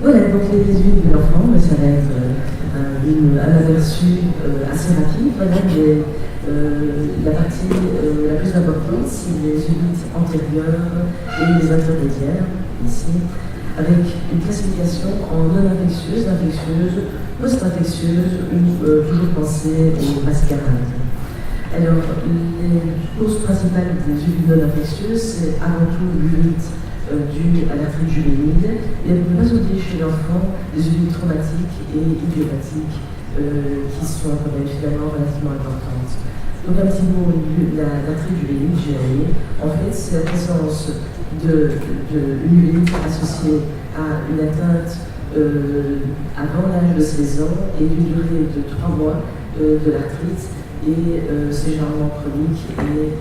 Voilà, donc les huiles de l'enfant, ça va être un aperçu assez rapide. Voilà, la partie la plus importante, c'est les huiles antérieures et les intermédiaires, ici, avec une classification en non-infectieuse, infectieuse, post-infectieuse ou toujours pensée aux mascarades. Alors, les causes principales des huiles non infectieuses, c'est avant tout l'urite due à l'arthrite juvénile, et on ne peut pas oublier chez l'enfant les huiles traumatiques et idiopathiques qui sont quand même finalement relativement importantes. Donc un petit mot, l'arthrite juvénile, GAE, en fait c'est la présence d'une urite associée à une atteinte avant l'âge de 16 ans et d'une durée de 3 mois de l'arthrite, et c'est généralement chronique, et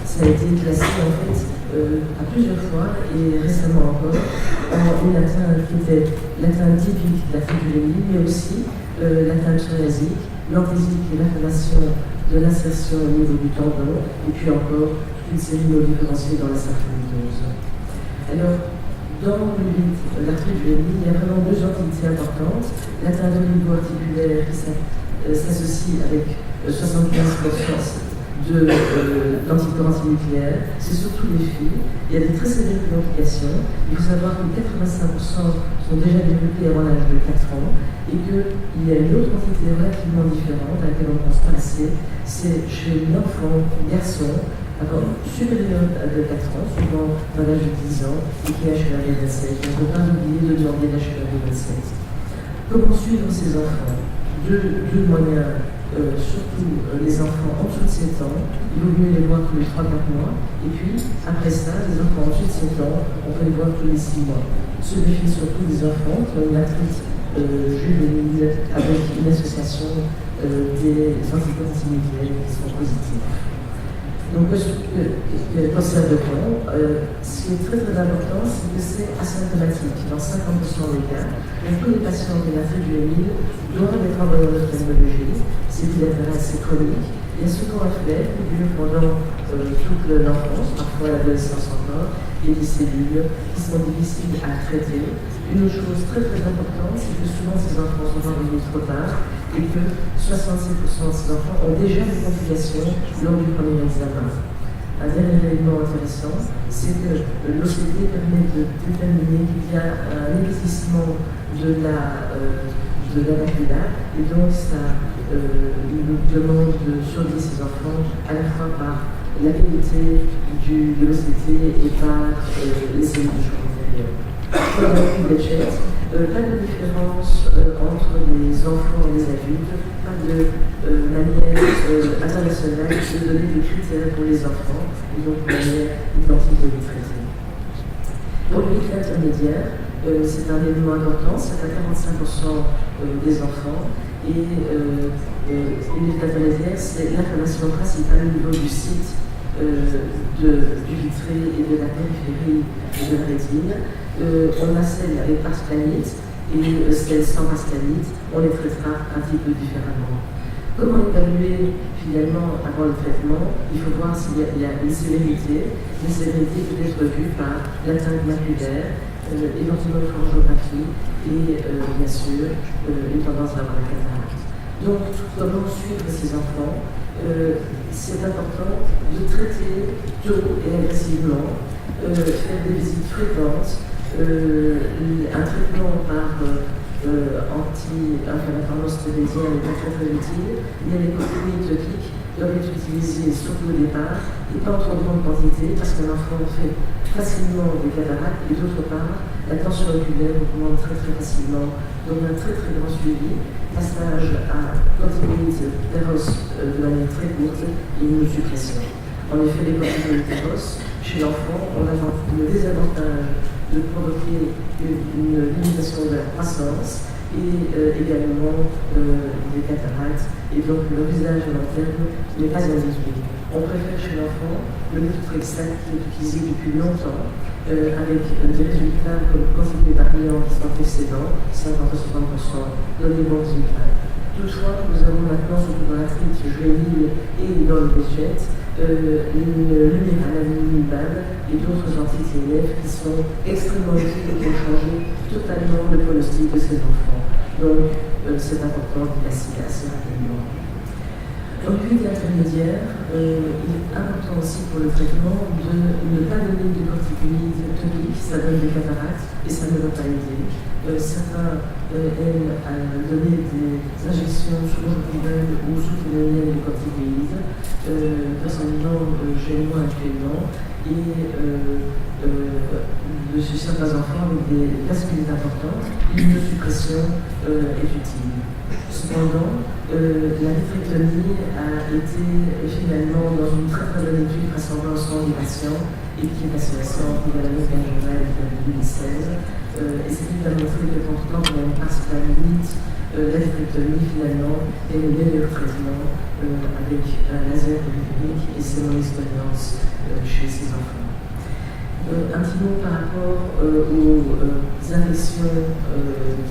ça a été classé en fait à plusieurs fois et récemment encore en une atteinte qui était l'atteinte typique de l'arthrite juvénile, mais aussi l'atteinte psoriasique, l'anthésie qui est l'inflammation de l'insertion au niveau du tendon, et puis encore toute une série de différenciées dans la sarcoïdose. Alors, dans l'arthrite juvénile, il y a vraiment deux entités importantes. L'atteinte oligo-articulaire qui s'associe avec 75% d'anticorps antinucléaires, c'est surtout les filles. Il y a des très sévères complications. Il faut savoir que 85% sont déjà développés avant l'âge de 4 ans, et qu'il y a une autre entité relativement différente à laquelle on pense pas assez, c'est chez l'enfant garçon supérieur à 4 ans, souvent dans l'âge de 10 ans, et qui est HLA-V27. On ne peut pas oublier de demander l'HLA-V27. Comment suivre ces enfants? Deux moyens. Surtout les enfants en dessous de 7 ans, il vaut mieux les voir tous les 3-4 mois, et puis après ça, les enfants en dessous de 7 ans, on peut les voir tous les 6 mois. Se méfient surtout des enfants qui ont une arthrite juvénile avec une association des anticorps antinucléaires qui sont positifs. Donc, le cancer de côlon, ce qui est très très important, c'est que c'est asymptomatique dans 50% des cas. Donc, tous les patients qui ont une arthrite juvénile doivent être envoyés en ophtalmologie. C'est bilatéral, c'est chronique. Il y a souvent un flemme qui dure pendant toute l'enfance, parfois l'adolescence encore, et des cellules qui sont difficiles à traiter. Une autre chose très très importante, c'est que souvent ces enfants sont envoyés trop tard, et que 66% de ces enfants ont déjà des complications lors du premier examen. Un dernier élément intéressant, c'est que l'OCT permet de déterminer qu'il y a un épaississement de la macula, et donc ça nous demande de surveiller ces enfants à la fois par la qualité de l'OCT et par les cellules du champ intérieur. Pour la Budget, pas de différence entre les enfants et les adultes, pas de manière internationale de donner des critères pour les enfants, et donc de manière identique de les traiter. Pour le rythme intermédiaire, c'est un élément important, c'est à 45% des enfants, et le rythme intermédiaire, c'est l'inflammation principale au niveau du site du vitré et de la périphérie de la rétine. On a celle avec parscanite et celle sans parscanite, on les traitera un petit peu différemment. Comment évaluer finalement avant le traitement? Il faut voir s'il y a une sévérité. La sévérité peut être vue par l'atteinte maculaire, éventuellement une angiographie et bien sûr une tendance à avoir la cataracte. Donc, comment suivre ces enfants? C'est important de traiter tôt et agressivement, faire des visites fréquentes, un traitement par anti-inflammatoire stéroïdien n'est pas très utile, mais les corticoïdes topiques doivent être utilisés surtout au départ et pas en trop grande quantité parce qu'un enfant fait facilement des cataractes et d'autre part la tension oculaire augmente très très facilement, donc un très très grand suivi, passage à corticoïdes de manière très courte et une suppression. En effet, les corticoïdes chez l'enfant, on a le désavantage de provoquer une limitation de la croissance et également des cataractes, et donc le visage à long terme n'est pas indiqué. On préfère chez l'enfant le méthotrexate qui est utilisé depuis longtemps, avec des résultats comme constitués par clients qui sont excédents, 50-60%, dans les bons résultats. Toutefois, nous avons maintenant, surtout dans l'arthrite juvénile et dans le budget, une lumière et d'autres anti-TNF qui sont extrêmement utiles pour changer totalement totalement le pronostic de ces enfants. Donc, c'est important d'y passer assez rapidement. En unité intermédiaire, il est important aussi pour le traitement de ne pas donner de corticoïdes toniques, ça donne des cataractes et ça ne va pas aider. Certains aiment donner des injections sous longitudinales ou sous tunneliennes de corticoïdes. Personnellement, j'aime moins actuellement et de certains enfants avec des vasculites importantes, une suppression est utile. Cependant, la nephrectomie a été finalement dans une très très bonne étude rassemblant 100 patients et qui est assez récente, qui est à l'American Journal de 2016. Et c'est qui a montré que pourtant, quand on passe par la limite, la nephrectomie finalement est le meilleur traitement avec un laser périphérique et c'est mon expérience chez ces enfants. Un petit mot par rapport aux infections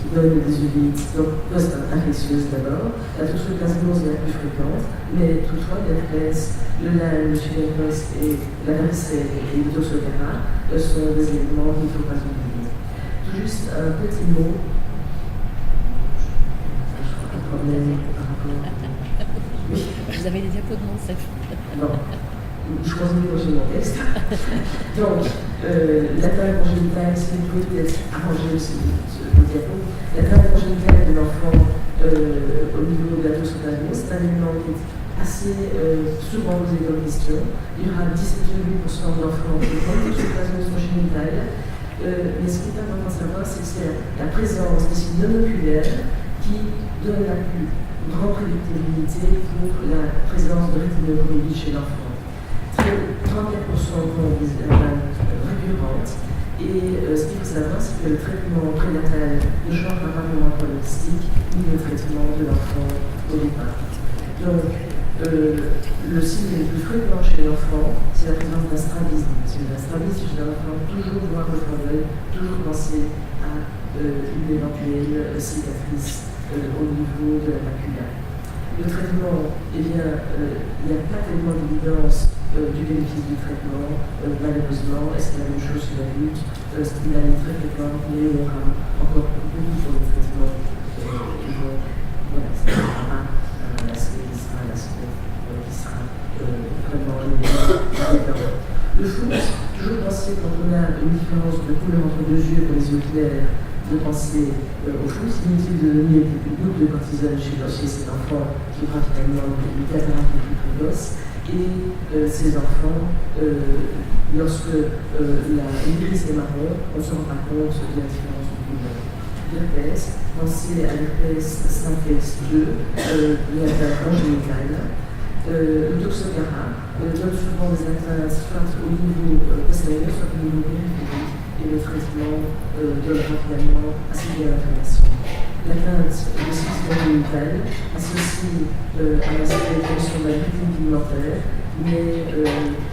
qui donnent des uvites, donc post-infectieuses d'abord. La toxoplasmose est la plus fréquente, mais toutefois l'herpès, le Lyme, le chickenpox et la varicelle et le toxoplasma sont des éléments qu'il ne faut pas oublier. Tout juste un petit mot. Je crois un problème par rapport. Oui. Vous avez des diapos de mon chef. Non. Je continue dans mon texte. Donc, l'atteinte congénitale, c'est une chose peut-être arrangée aussi, le diapo. L'atteinte congénitale de l'enfant au niveau de la toxoplasmose, c'est un élément qui est assez souvent posé comme question. Il y aura 17,8% d'enfants qui ont une toxoplasmose congénitale. Mais ce qui est important de savoir, c'est que c'est la présence des signes non oculaires qui donne la plus grande prédictibilité pour la présence de rétinochoroïdie chez l'enfant. 34% ont des récurrentes. Et ce qu'il faut savoir, c'est que le traitement prénatal ne changera pas vraiment le pronostic ni le traitement de l'enfant au départ. Donc, le signe le plus fréquent chez l'enfant, c'est la présence d'un strabisme. Parce que la strabisme chez l'enfant, toujours voir le fond d'œil, toujours penser à une éventuelle cicatrice au niveau de la macula. Le traitement, eh bien, il n'y a pas tellement d'évidence du bénéfice du traitement, malheureusement, et c'est la même chose chez l'adulte, il a une très fréquente, mais on aura encore beaucoup sur le traitement qui vont, voilà, ça ne sera pas l'aspect qui sera vraiment évident. Le flou, toujours penser quand on a une différence de couleur entre deux yeux pour les yeux clairs, de penser au flou, c'est inutile de donner une goutte de cortisone chez cet enfant qui aura finalement une cataracte plus précoce. Et ces enfants, lorsque l'iris est marron, on ne se rend pas compte de la différence de couleur. L'herpès, pensez à l'herpès simplex 2, l'herpès congénital. Le toxoplasma donne souvent des atteintes soit au niveau postérieur, soit au niveau périphérique, et le traitement donnera finalement assez bien l'inflammation. L'atteinte de cyste congénital associe à la sécrétion de la glutine pigmentaire, mais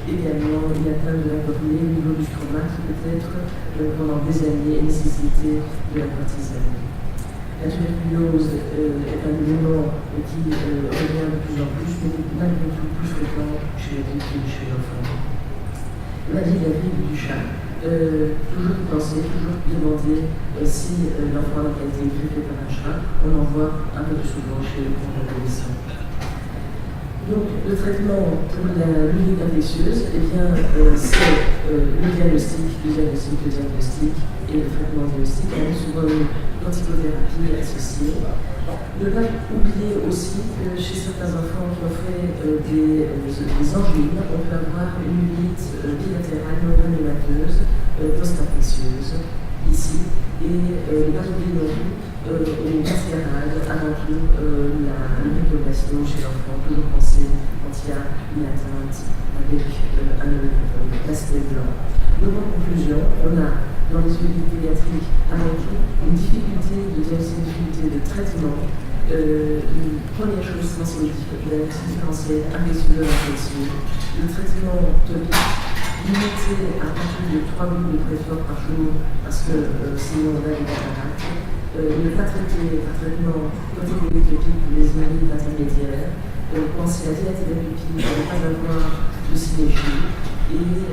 également une atteinte de la cornée au niveau du stroma qui peut être pendant des années nécessité de la cortisone. La tuberculose est un élément qui revient de plus en plus, mais malgré tout plus fréquent chez l'adulte que chez l'enfant. La grippe du chat. Toujours penser, toujours demander si l'enfant a été grippé par un chat, on en voit un peu plus souvent chez le grand adolescent. Donc, le traitement pour l'unité infectieuse, eh bien, c'est le diagnostic et le traitement diagnostique avec souvent une corticothérapie associée. Ne pas oublier aussi que chez certains enfants qui ont fait des angines, on peut avoir une unité bilatérale non granuleuse post-infectieuse ici, et ne pas oublier non plus aux mascarades, avant tout le mycoplasme chez l'enfant, toujours penser quand il y a une atteinte avec un aspect blanc. Donc en conclusion, on a dans les unités pédiatriques avant tout une difficulté de diagnostic, une difficulté de traitement. Une première chose, c'est le différentiel infectieux de l'infection. Le traitement topique limité à partir de 3 gouttes de préfort par jour parce que sinon on a des cataractes. Ne pas traiter par traitement corticoïde topique pour les urines intermédiaires. Penser à dilater la pupille pour ne pas avoir de synergie. Et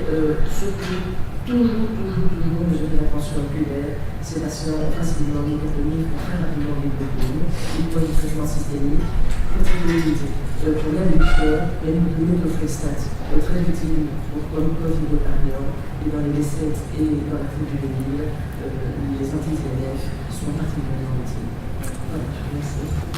surtout toujours mesurer la tension oculaire. Ces patients ont facilement l'hypertonie, font très rapidement l'hypertonie, ils ont du traitement systémique. Pour l'inducteur, il y a une autofrestate très utile pour le corticocardium et dans les décès et dans la foule juvénile, les anti-TNF sont particulièrement utiles. Voilà, je vous remercie.